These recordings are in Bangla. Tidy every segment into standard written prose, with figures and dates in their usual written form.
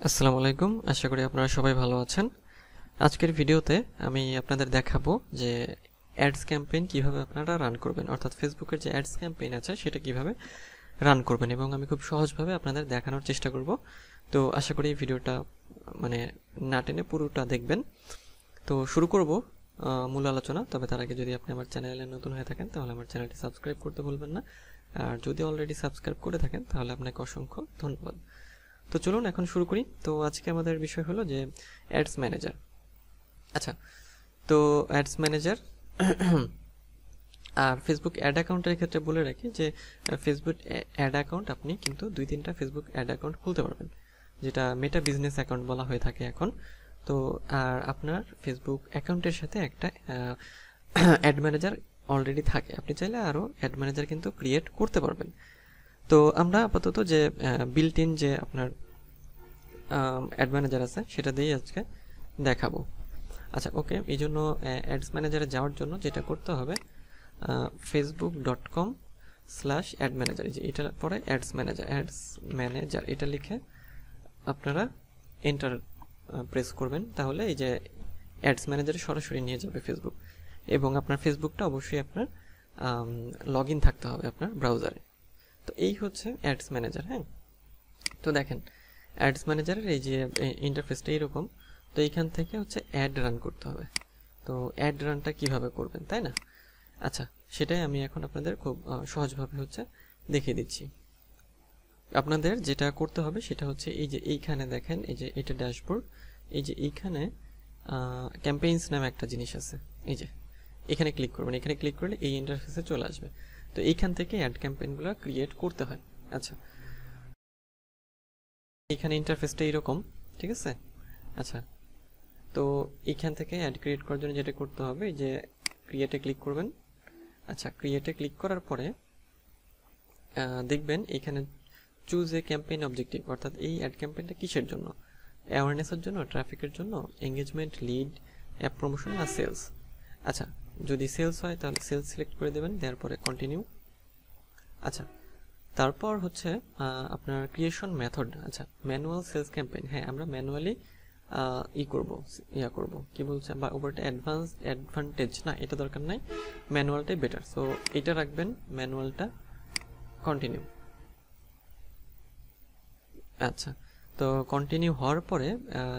আসসালামু আলাইকুম, আশা করি আপনারা সবাই ভালো আছেন। আজকের ভিডিওতে আমি আপনাদের দেখাবো যে অ্যাডস ক্যাম্পেইন কিভাবে আপনারা রান করবেন, অর্থাৎ ফেসবুকের যে অ্যাডস ক্যাম্পেইন আছে সেটা কিভাবে রান করবেন, এবং আমি খুব সহজভাবে আপনাদের দেখানোর চেষ্টা করব। তো আশা করি এই ভিডিওটা না টেনে পুরোটা দেখবেন। তো শুরু করব মূল আলোচনা। তবে তার আগে যদি আপনি আমার চ্যানেলে নতুন হয়ে থাকেন তাহলে আমার চ্যানেলটি সাবস্ক্রাইব করতে ভুলবেন না, আর যদি অলরেডি সাবস্ক্রাইব করে থাকেন তাহলে আপনাকে অসংখ্য ধন্যবাদ। তো চলুন এখন শুরু করি। তো আজকে আমাদের বিষয় হলো যে অ্যাডস ম্যানেজার। আচ্ছা, তো অ্যাডস ম্যানেজার আর ফেসবুক অ্যাড অ্যাকাউন্টের ক্ষেত্রে বলে রাখি যে ফেসবুক অ্যাড অ্যাকাউন্ট আপনি কিন্তু 2-3টা ফেসবুক অ্যাড অ্যাকাউন্ট খুলতে পারবেন, যেটা মেটা বিজনেস অ্যাকাউন্ট বলা হয়ে থাকে এখন। তো আর আপনার ফেসবুক অ্যাকাউন্টের সাথে একটা অ্যাড ম্যানেজার অলরেডি থাকে, আপনি চাইলে আরও অ্যাড ম্যানেজার কিন্তু ক্রিয়েট করতে পারবেন। তো আমরা আপাতত যে বিল্ট ইন যে আপনার অ্যাড ম্যানেজার আছে সেটা দিয়েই আজকে দেখাবো। আচ্ছা, ওকে, এই জন্য অ্যাডস ম্যানেজারে যাওয়ার জন্য যেটা করতে হবে facebook.com/অ্যাড ম্যানেজার, যে এটার পরে অ্যাডস ম্যানেজার এটা লিখে আপনারা এন্টার প্রেস করবেন, তাহলে এই যে অ্যাডস ম্যানেজারে সরাসরি নিয়ে যাবে ফেসবুক। এবং আপনার ফেসবুকটা অবশ্যই আপনার লগ ইন থাকতে হবে আপনার ব্রাউজারে। তো এই হচ্ছে অ্যাডস ম্যানেজার। হ্যাঁ, তো দেখেন অ্যাডস ম্যানেজারের এই যে ইন্টারফেসটা এরকম। তো এইখান থেকে হচ্ছে অ্যাড রান করতে হবে। তো অ্যাড রানটা কিভাবে করবেন, তাই না? আচ্ছা, সেটাই আমি এখন আপনাদের খুব সহজভাবে হচ্ছে দেখিয়ে দিচ্ছি। আপনাদের যেটা করতে হবে সেটা হচ্ছে এই যে এইখানে দেখেন, এই যে এটা ড্যাশবোর্ড, এই যে এইখানে ক্যাম্পেইনস নামে একটা জিনিস আছে, এই যে এখানে ক্লিক করবেন। এখানে ক্লিক করলে এই ইন্টারফেসে চলে আসবে। তো এইখান থেকে অ্যাড ক্যাম্পেইনগুলো ক্রিয়েট করতে হয়। আচ্ছা, এখানে ইন্টারফেসটা এরকম, ঠিক আছে? আচ্ছা, তো এইখান থেকে অ্যাড ক্রিয়েট করার জন্য যেটা করতে হবে, যে ক্রিয়েটে ক্লিক করবেন। আচ্ছা, ক্রিয়েটে ক্লিক করার পরে দেখবেন এখানে চুজ এ ক্যাম্পেইন অবজেক্টিভ, অর্থাৎ এই অ্যাড ক্যাম্পেইনটা কিসের জন্য, অ্যাওয়ারনেসের জন্য, ট্রাফিকের জন্য, এঙ্গেজমেন্ট, লিড, অ্যাপ প্রমোশন না সেলস। আচ্ছা, যদি সেলস হয় তাহলে সেলস সিলেক্ট করে দেবেন, দেওয়ার পরে কন্টিনিউ। আচ্ছা, তারপর হচ্ছে আপনার ক্রিয়েশন মেথড। আচ্ছা, ম্যানুয়াল সেলস ক্যাম্পেইন, হ্যাঁ আমরা ম্যানুয়ালি করব কি বলছে, বা ওপরটা অ্যাডভান্টেজ না, এটা দরকার নাই, ম্যানুয়ালটাই বেটার। সো এটা রাখবেন ম্যানুয়ালটা, কন্টিনিউ। আচ্ছা, তো কন্টিনিউ হওয়ার পরে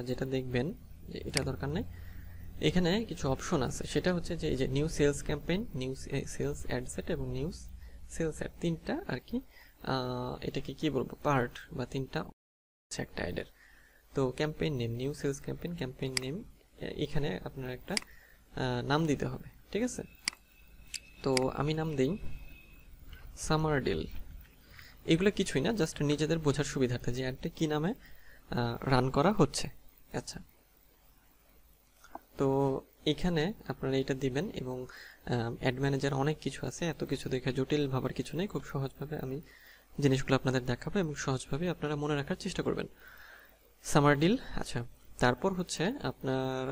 যেটা দেখবেন যে এটা দরকার নেই, এখানে কিছু অপশন আছে, সেটা হচ্ছে যে এই যে new sales campaign, new sales ad set এবং নিউ সেলস অ্যাড, তিনটা আর কি এটাকে কি বলবো, পার্ট বা তিনটা একটা অ্যাডের। তো campaign name, new sales campaign, campaign name, এখানে আপনার একটা নাম দিতে হবে, ঠিক আছে? তো আমি নাম দিই সামার ডিল। এগুলো কিছুই না, জাস্ট নিজেদের বোঝার সুবিধার্থে যে অ্যাডটা কী নামে রান করা হচ্ছে। আচ্ছা, তো এখানে আপনারা এটা দিবেন, এবং অ্যাড ম্যানেজার অনেক কিছু আছে, এত কিছু দেখে জটিল ভাবার কিছু নেই, খুব সহজভাবে আমি জিনিসগুলো আপনাদের দেখাবো এবং সহজভাবে আপনারা মনে রাখার চেষ্টা করবেন। Summer deal. আচ্ছা, তারপর হচ্ছে আপনার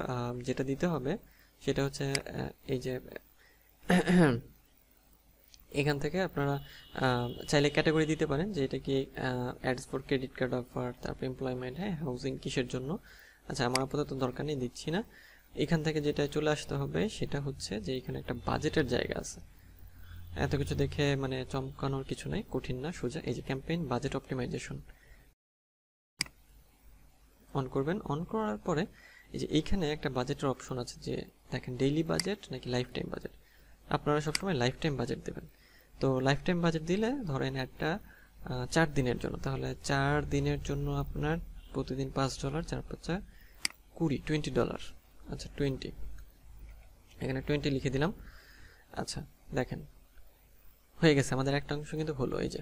যেটা দিতে হবে সেটা হচ্ছে এই যে এখান থেকে আপনারা চাইলে ক্যাটাগরি দিতে পারেন, যে এটা কি ads for credit card offer, তারপর এমপ্লয়মেন্ট, হ্যাঁ হাউজিং, কিসের জন্য। আচ্ছা, আমার আপাতত দরকার নেই, দিচ্ছি না। এখান থেকে যেটা চলে আসতে হবে সেটা হচ্ছে যে এখানে একটা বাজেটের জায়গা আছে। এত কিছু দেখে মানে চমকানোর কিছু নাই, কঠিন না, সোজা। এই যে ক্যাম্পেইন বাজেট অপটিমাইজেশন অন করবেন। অন করার পরে এই যে এইখানে একটা বাজেটের অপশন আছে, যে দেখেন ডেইলি বাজেট নাকি লাইফ টাইম বাজেট। আপনারা সবসময় লাইফ টাইম বাজেট দেবেন। তো লাইফ টাইম বাজেট দিলে ধরেন একটা 4 দিনের জন্য, তাহলে 4 দিনের জন্য আপনার প্রতিদিন $5, 4×5 $20। আচ্ছা, 20, এখানে 20 লিখে দিলাম। আচ্ছা, দেখেন হয়ে গেছে, আমাদের একটা অংশ কিন্তু হলো। এই যে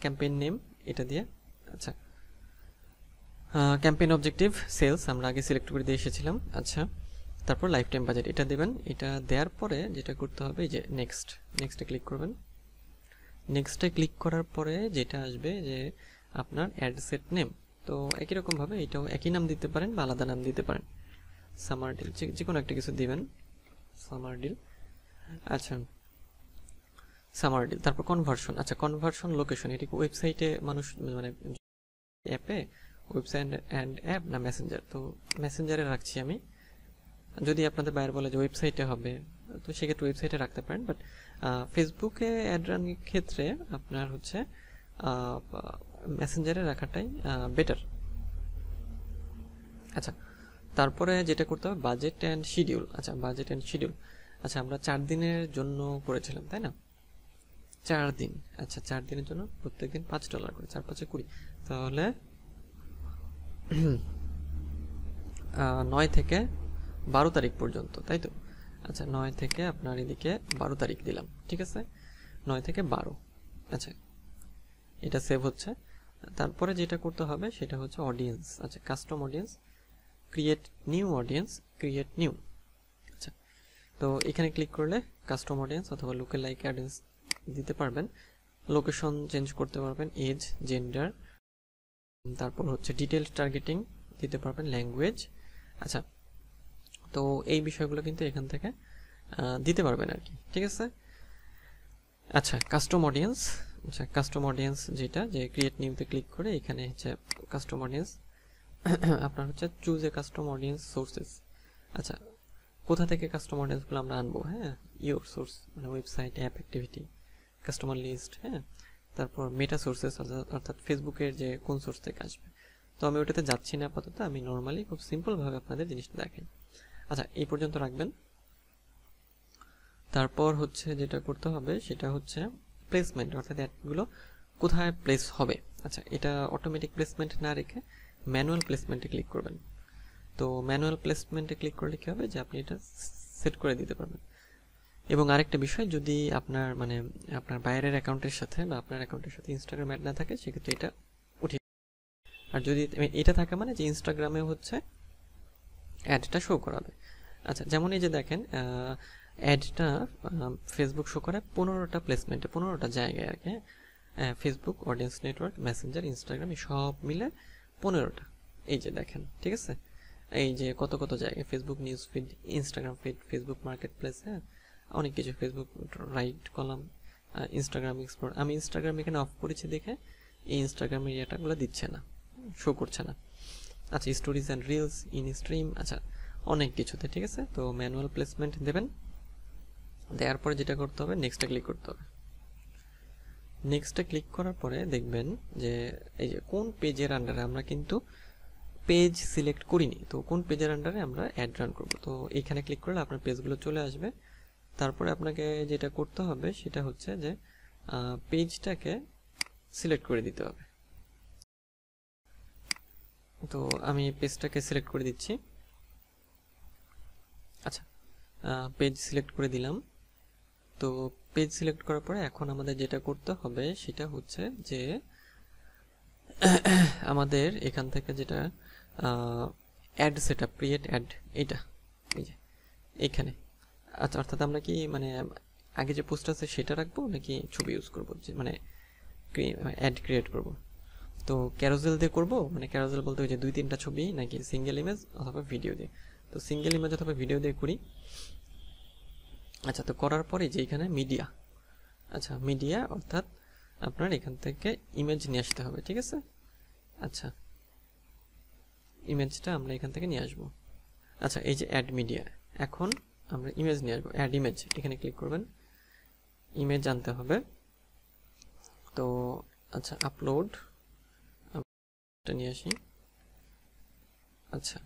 ক্যাম্পেইন নেম এটা দিয়ে। আচ্ছা, ক্যাম্পেইন অবজেক্টিভ সেলস আমরা আগে সিলেক্ট করে দিয়ে এসেছিলাম। আচ্ছা, তারপর লাইফ টাইম বাজেট এটা দেবেন। এটা দেওয়ার পরে যেটা করতে হবে, এই যে নেক্সটে ক্লিক করবেন। নেক্সটে ক্লিক করার পরে যেটা আসবে যে আপনার অ্যাড সেট নেম। তো একই রকমভাবে এটাও একই নাম দিতে পারেন বা আলাদা নাম দিতে পারেন, সামার ডিল, যে কোনো একটা কিছু দিবেন, সামার ডিল। আচ্ছা, সামার ডিল। তারপর কনভার্সন। আচ্ছা, কনভার্সন লোকেশন, এটা কি ওয়েবসাইটে মানুষ মানে অ্যাপে ওয়েবসাইট অ্যান্ড অ্যাপ না মেসেঞ্জার, তো মেসেঞ্জারে রাখছি আমি। যদি আপনাদের বাইরে বলে যে ওয়েবসাইটে হবে, তো সেক্ষেত্রে ওয়েবসাইটে রাখতে পারেন, বাট ফেসবুকে অ্যাড রানের ক্ষেত্রে আপনার হচ্ছে মেসেঞ্জারে রাখাটাই বেটার। আচ্ছা, তারপরে যেটা করতে হবে বাজেট অ্যান্ড শিডিউল। আচ্ছা, বাজেট অ্যান্ড শিডিউল, আচ্ছা আমরা 4 দিনের জন্য করেছিলাম তাই না? 4 দিন, আচ্ছা 4 দিনের জন্য প্রত্যেক দিন $5 করে, 4 5 20, তাহলে 9 থেকে 12 তারিখ পর্যন্ত, তাই তো? আচ্ছা 9 থেকে আপনার এদিকে 12 তারিখ দিলাম, ঠিক আছে, 9 থেকে 12। আচ্ছা, এটা সেভ হচ্ছে। তারপরে যেটা করতে হবে সেটা হচ্ছে অডিয়েন্স। আচ্ছা, custom audience, create new audience, create new. আচ্ছা, তো এখানে ক্লিক করলে কাস্টম অডিয়েন্স অথবা লোকাল লাইক অডিয়েন্স দিতে পারবেন, লোকেশন চেঞ্জ করতে পারবেন, এজ, জেন্ডার, তারপর হচ্ছে ডিটেইলড টার্গেটিং দিতে পারবেন, ল্যাঙ্গুয়েজ। আচ্ছা, তো এই বিষয়গুলো কিন্তু এখান থেকে দিতে পারবেন আর কি, ঠিক আছে। আচ্ছা, কাস্টম অডিয়েন্স। আচ্ছা, কাস্টম অডিয়েন্স যেটা, যে ক্রিয়েট নিউতে ক্লিক করে এখানে হচ্ছে কাস্টম অডিয়েন্স আপনার হচ্ছে choose a custom audience sources. আচ্ছা, কোথা থেকে কাস্টম অডিয়েন্সগুলো আমরা আনবো? হ্যাঁ, ইওর সোর্স মানে website, app, activity, customer list, হ্যাঁ, তারপর মেটা সোর্সেস অর্থাৎ ফেসবুকের যে কোন সোর্স থেকে আসবে। তো আমি ওটাতে যাচ্ছি না আপাতত, আমি নর্মালি খুব সিম্পলভাবে আপনাদের জিনিসটা দেখাই। আচ্ছা, এই পর্যন্ত রাখবেন। তারপর হচ্ছে যেটা করতে হবে সেটা হচ্ছে প্লেসমেন্ট, অর্থাৎ অ্যাডগুলো কোথায় প্লেস হবে। আচ্ছা, এটা অটোমেটিক প্লেসমেন্ট না রেখে ম্যানুয়াল প্লেসমেন্টে ক্লিক করবেন। তো ম্যানুয়াল প্লেসমেন্টে ক্লিক করলে কী হবে, যে আপনি এটা সেট করে দিতে পারবেন। এবং আরেকটা বিষয়, যদি আপনার মানে আপনার বাইরের অ্যাকাউন্টের সাথে বা আপনার অ্যাকাউন্টের সাথে ইনস্টাগ্রাম অ্যাড না থাকে, সেক্ষেত্রে এটা উঠিয়ে, আর যদি এটা থাকে মানে যে ইনস্টাগ্রামে হচ্ছে অ্যাডটা শো করাবে। আচ্ছা, যেমন এই যে দেখেন অ্যাডটা ফেসবুক শো করে 15টা প্লেসমেন্টে, 15টা জায়গায় আর কি। Facebook, audience network, Messenger, Instagram, সব মিলে 15টা। এই যে দেখেন, ঠিক আছে, এই যে কত কত জায়গায়, Facebook news feed, Instagram feed, Facebook market place, হ্যাঁ অনেক কিছু, Facebook right column, Instagram explore. আমি ইনস্টাগ্রাম এখানে অফ করেছি দেখে এই ইনস্টাগ্রাম এরিয়াটাগুলো দিচ্ছে না, শো করছে না। আচ্ছা, stories and reels, in stream, আচ্ছা অনেক কিছুতে, ঠিক আছে। তো ম্যানুয়াল প্লেসমেন্ট দেবেন, দেওয়ার পরে যেটা করতে হবে নেক্সটে ক্লিক করতে হবে। নেক্সটে ক্লিক করার পরে দেখবেন যে এই যে কোন পেজের আন্ডারে, আমরা কিন্তু পেজ সিলেক্ট করিনি, তো কোন পেজের আন্ডারে আমরা অ্যাড রান করব। তো এখানে ক্লিক করলে আপনার পেজগুলো চলে আসবে। তারপরে আপনাকে যেটা করতে হবে সেটা হচ্ছে যে পেজটাকে সিলেক্ট করে দিতে হবে। তো আমি পেজটাকে সিলেক্ট করে দিচ্ছি। আচ্ছা, পেজ সিলেক্ট করে দিলাম। তো পেজ সিলেক্ট করার পরে এখন আমাদের যেটা করতে হবে সেটা হচ্ছে যে আমাদের এখান থেকে যেটা অ্যাড সেটআপ, ক্রিয়েট অ্যাড, এটা এই যে এইখানে। আচ্ছা, অর্থাৎ আমরা কি মানে আগে যে পোস্ট আছে সেটা রাখবো নাকি ছবি ইউজ করবো, মানে অ্যাড ক্রিয়েট করব। তো ক্যারোসেল দিয়ে করব, মানে ক্যারোসেল বলতে ওই যে 2-3টা ছবি, নাকি সিঙ্গেল ইমেজ অথবা ভিডিও দিয়ে। তো সিঙ্গেল ইমেজ অথবা ভিডিও দিয়ে করি। আচ্ছা, তো করার পরে যে এখানে মিডিয়া, আচ্ছা মিডিয়া অর্থাৎ আপনার এখান থেকে ইমেজ নিয়ে আসতে হবে, ঠিক আছে। আচ্ছা, ইমেজটা আমরা এখান থেকে নিয়ে আসবো। আচ্ছা, এই যে অ্যাড মিডিয়া, এখন আমরা ইমেজ নিয়ে আসবো, অ্যাড ইমেজ, এখানে ক্লিক করবেন, ইমেজ আনতে হবে। তো আচ্ছা, আপলোড নিয়ে আসি। আচ্ছা,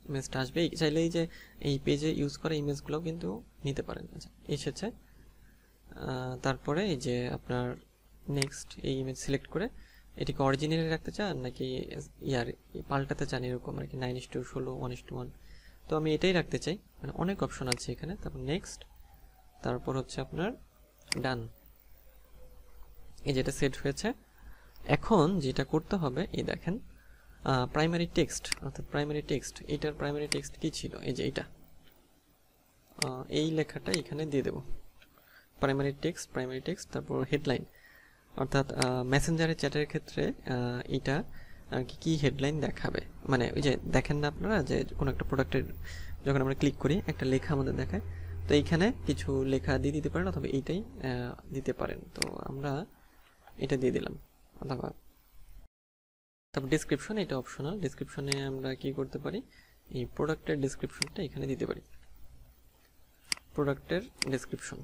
ইমেজটা আসবে, চাইলে এই যে এই পেজে ইউজ করা ইমেজগুলোও কিন্তু নিতে পারেন। আচ্ছা, এসেছে। তারপরে এই যে আপনার নেক্সট এই ইমেজ সিলেক্ট করে এটিকে অরিজিনালি রাখতে চান নাকি পাল্টাতে চান, এরকম আর কি, 9:16, 1:1। তো আমি এটাই রাখতে চাই, মানে অনেক অপশন আছে এখানে। তারপর নেক্সট, তারপর হচ্ছে আপনার ডান, এই যেটা সেট হয়েছে। এখন যেটা করতে হবে, এই দেখেন প্রাইমারি টেক্সট, অর্থাৎ প্রাইমারি টেক্সট, এটার প্রাইমারি টেক্সট কি ছিল, এই যে এটা, এই লেখাটা এখানে দিয়ে দেব, প্রাইমারি টেক্সট, তারপর হেডলাইন, অর্থাৎ মেসেঞ্জারের চ্যাটের ক্ষেত্রে এটা আর কি হেডলাইন দেখাবে, মানে ওই যে দেখেন না আপনারা যে কোনো একটা প্রোডাক্টের যখন আমরা ক্লিক করি একটা লেখা আমাদের দেখায়, তো এইখানে কিছু লেখা দিয়ে দিতে পারেন অথবা এইটাই দিতে পারেন। তো আমরা এটা দিয়ে দিলাম, অথবা তারপর ডেসক্রিপশন, এটা অপশনাল। ডেসক্রিপশনে আমরা কি করতে পারি, এই প্রোডাক্টের ডেসক্রিপশনটা এখানে দিতে পারি, প্রোডাক্টের ডেসক্রিপশন।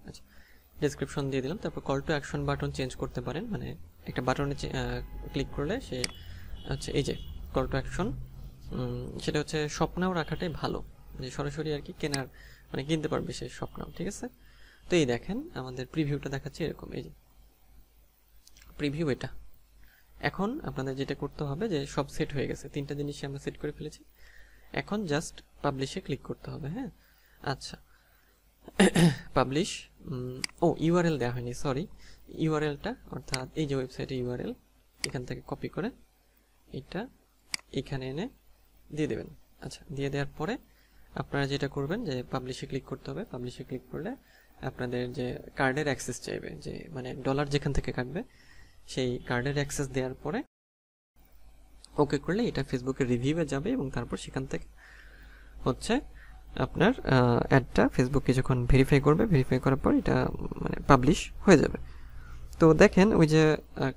আচ্ছা, ডেসক্রিপশন দিয়ে দিলাম। তারপর call to action button change করতে পারেন, মানে একটা বাটনে ক্লিক করলে সে হচ্ছে এই যে কল টু অ্যাকশন, সেটা হচ্ছে শপ নাও রাখাটাই ভালো, যে সরাসরি আর কি কেনার মানে কিনতে পারবে সে শপ নাও, ঠিক আছে। তো এই দেখেন আমাদের প্রিভিউটা দেখাচ্ছে এরকম, এই যে প্রিভিউ এটা। এখন আপনাদের যেটা করতে হবে যে সব সেট হয়ে গেছে, 3টা জিনিসই আমরা সেট করে ফেলেছি, এখন জাস্ট পাবলিশে ক্লিক করতে হবে। হ্যাঁ, আচ্ছা, পাবলিশ, ইউআরএল দেওয়া হয়নি, সরি। ইউআরএলটা অর্থাৎ এই যে ওয়েবসাইটের ইউআরএল, এখান থেকে কপি করে এটা এখানে এনে দিয়ে দেবেন। আচ্ছা, দিয়ে দেওয়ার পরে আপনারা যেটা করবেন যে পাবলিশে ক্লিক করতে হবে। পাবলিশে ক্লিক করলে আপনাদের যে কার্ডের অ্যাক্সেস চাইবে, যে মানে ডলার যেখান থেকে কাটবে সেই কার্ডের অ্যাক্সেস দেওয়ার পরে ওকে করলে এটা ফেসবুকের রিভিউয়ে যাবে, এবং তারপর সেখান থেকে হচ্ছে আপনার অ্যাডটা ফেসবুকে যখন ভেরিফাই করবে, ভেরিফাই করার পর এটা মানে পাবলিশ হয়ে যাবে। তো দেখেন ওই যে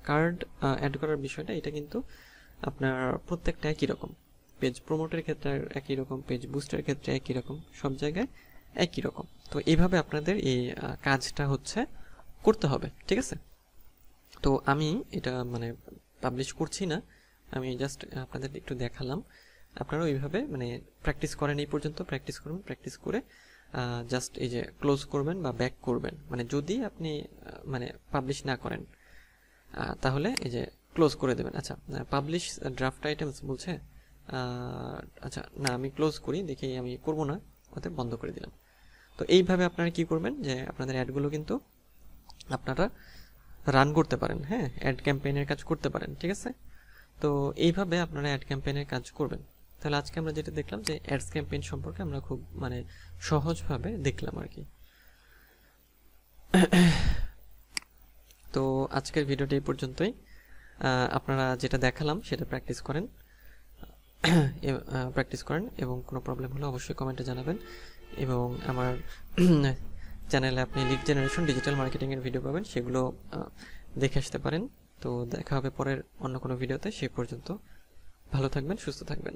কার্ড অ্যাড করার বিষয়টা, এটা কিন্তু আপনার প্রত্যেকটা একই রকম, পেজ প্রমোটের ক্ষেত্রে একই রকম, পেজ বুস্টের ক্ষেত্রে একই রকম, সব জায়গায় একই রকম। তো এইভাবে আপনাদের এই কাজটা হচ্ছে করতে হবে, ঠিক আছে। তো আমি এটা মানে পাবলিশ করছি না, আমি জাস্ট আপনাদের একটু দেখালাম। আপনারা ওইভাবে মানে প্র্যাকটিস করেন, এই পর্যন্ত প্র্যাকটিস করবেন, প্র্যাকটিস করে জাস্ট এই যে ক্লোজ করবেন বা ব্যাক করবেন, মানে যদি আপনি মানে পাবলিশ না করেন তাহলে এই যে ক্লোজ করে দেবেন। আচ্ছা, পাবলিশ ড্রাফট আইটেমস বলছে, আচ্ছা না, আমি ক্লোজ করি, দেখি আমি করব না, ওতে বন্ধ করে দিলাম। তো এইভাবে আপনারা কি করবেন যে আপনাদের অ্যাডগুলো কিন্তু আপনারা রান করতে পারেন, হ্যাঁ, অ্যাড ক্যাম্পেইনের কাজ করতে পারেন, ঠিক আছে। তো এইভাবে আপনারা অ্যাড ক্যাম্পেইনের কাজ করবেন। তাহলে আজকে আমরা যেটা দেখলাম যে অ্যাডস ক্যাম্পেইন সম্পর্কে আমরা খুব মানে সহজভাবে দেখলাম আর কি। তো আজকের ভিডিওটি এই পর্যন্তই। আপনারা যেটা দেখালাম সেটা প্র্যাকটিস করেন, এবং কোনো প্রবলেম হলে অবশ্যই কমেন্টে জানাবেন। এবং আমার চ্যানেলে আপনি লিড জেনারেশন, ডিজিটাল মার্কেটিংয়ের ভিডিও পাবেন, সেগুলো দেখে আসতে পারেন। তো দেখা হবে পরের অন্য কোনো ভিডিওতে, সেই পর্যন্ত ভালো থাকবেন, সুস্থ থাকবেন।